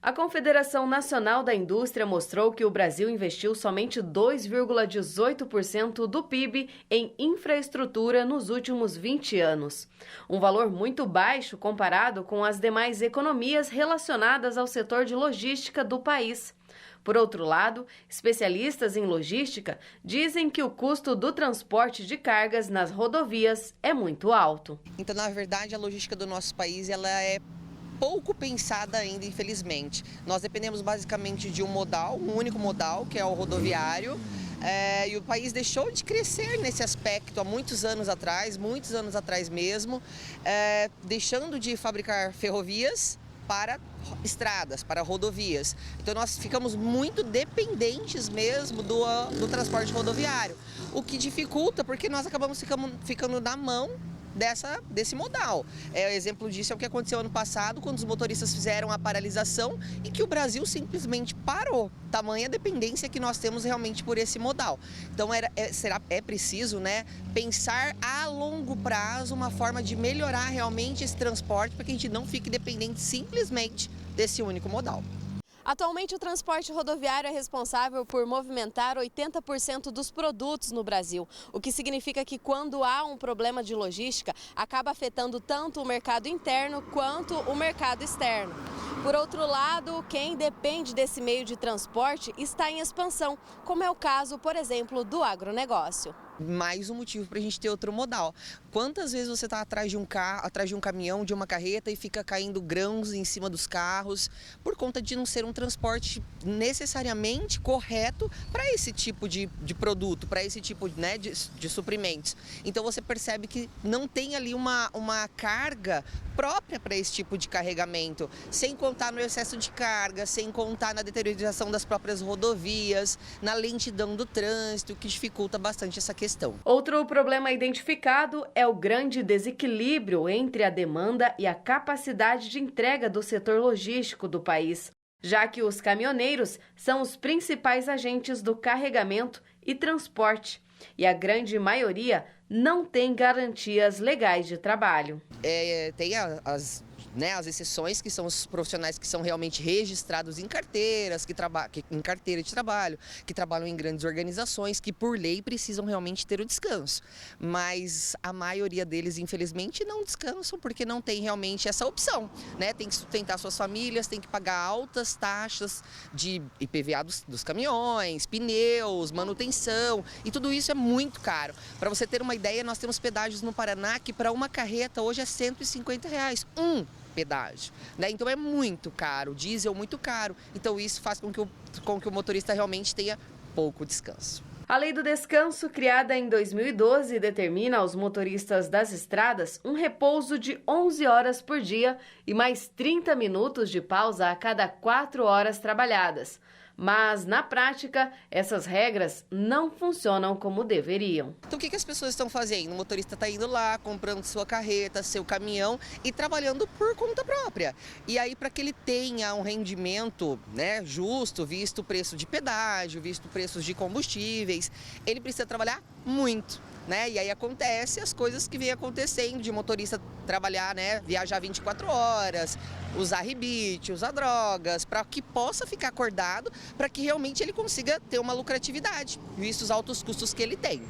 A Confederação Nacional da Indústria mostrou que o Brasil investiu somente 2,18% do PIB em infraestrutura nos últimos 20 anos. Um valor muito baixo comparado com as demais economias relacionadas ao setor de logística do país. Por outro lado, especialistas em logística dizem que o custo do transporte de cargas nas rodovias é muito alto. Então, na verdade, a logística do nosso país ela é pouco pensada ainda, infelizmente. Nós dependemos basicamente de um modal, um único modal, que é o rodoviário, e o país deixou de crescer nesse aspecto há muitos anos atrás mesmo, deixando de fabricar ferrovias para estradas, para rodovias. Então nós ficamos muito dependentes mesmo do transporte rodoviário, o que dificulta porque nós acabamos ficando na mão desse modal. O exemplo disso é o que aconteceu ano passado, quando os motoristas fizeram a paralisação e que o Brasil simplesmente parou. Tamanha dependência que nós temos realmente por esse modal. Então é preciso, pensar a longo prazo uma forma de melhorar realmente esse transporte para que a gente não fique dependente simplesmente desse único modal. Atualmente, o transporte rodoviário é responsável por movimentar 80% dos produtos no Brasil, o que significa que quando há um problema de logística, acaba afetando tanto o mercado interno quanto o mercado externo. Por outro lado, quem depende desse meio de transporte está em expansão, como é o caso, por exemplo, do agronegócio. Mais um motivo para a gente ter outro modal. Quantas vezes você está atrás de um carro, atrás de um caminhão, de uma carreta e fica caindo grãos em cima dos carros por conta de não ser um transporte necessariamente correto para esse tipo de produto, para esse tipo de suprimentos. Então você percebe que não tem ali uma carga própria para esse tipo de carregamento, sem contar no excesso de carga, sem contar na deterioração das próprias rodovias, na lentidão do trânsito, que dificulta bastante essa questão. Outro problema identificado é o grande desequilíbrio entre a demanda e a capacidade de entrega do setor logístico do país, já que os caminhoneiros são os principais agentes do carregamento e transporte, e a grande maioria não tem garantias legais de trabalho. Tem as exceções, que são os profissionais que são realmente registrados em carteiras, em carteira de trabalho, que trabalham em grandes organizações, que por lei precisam realmente ter o descanso. Mas a maioria deles, infelizmente, não descansam porque não tem realmente essa opção. Tem que sustentar suas famílias, tem que pagar altas taxas de IPVA dos caminhões, pneus, manutenção, e tudo isso é muito caro. Para você ter uma ideia, nós temos pedágios no Paraná que para uma carreta hoje é R$150, pedágio, Então é muito caro, diesel muito caro, então isso faz com que o motorista realmente tenha pouco descanso. A Lei do Descanso, criada em 2012, determina aos motoristas das estradas um repouso de 11 horas por dia e mais 30 minutos de pausa a cada 4 horas trabalhadas. Mas, na prática, essas regras não funcionam como deveriam. Então, o que as pessoas estão fazendo? O motorista está indo lá, comprando sua carreta, seu caminhão e trabalhando por conta própria. E aí, para que ele tenha um rendimento justo, visto o preço de pedágio, visto preços de combustíveis, ele precisa trabalhar muito. E aí acontece as coisas que vem acontecendo de motorista trabalhar, viajar 24 horas, usar rebite, usar drogas, para que possa ficar acordado, para que realmente ele consiga ter uma lucratividade, visto os altos custos que ele tem.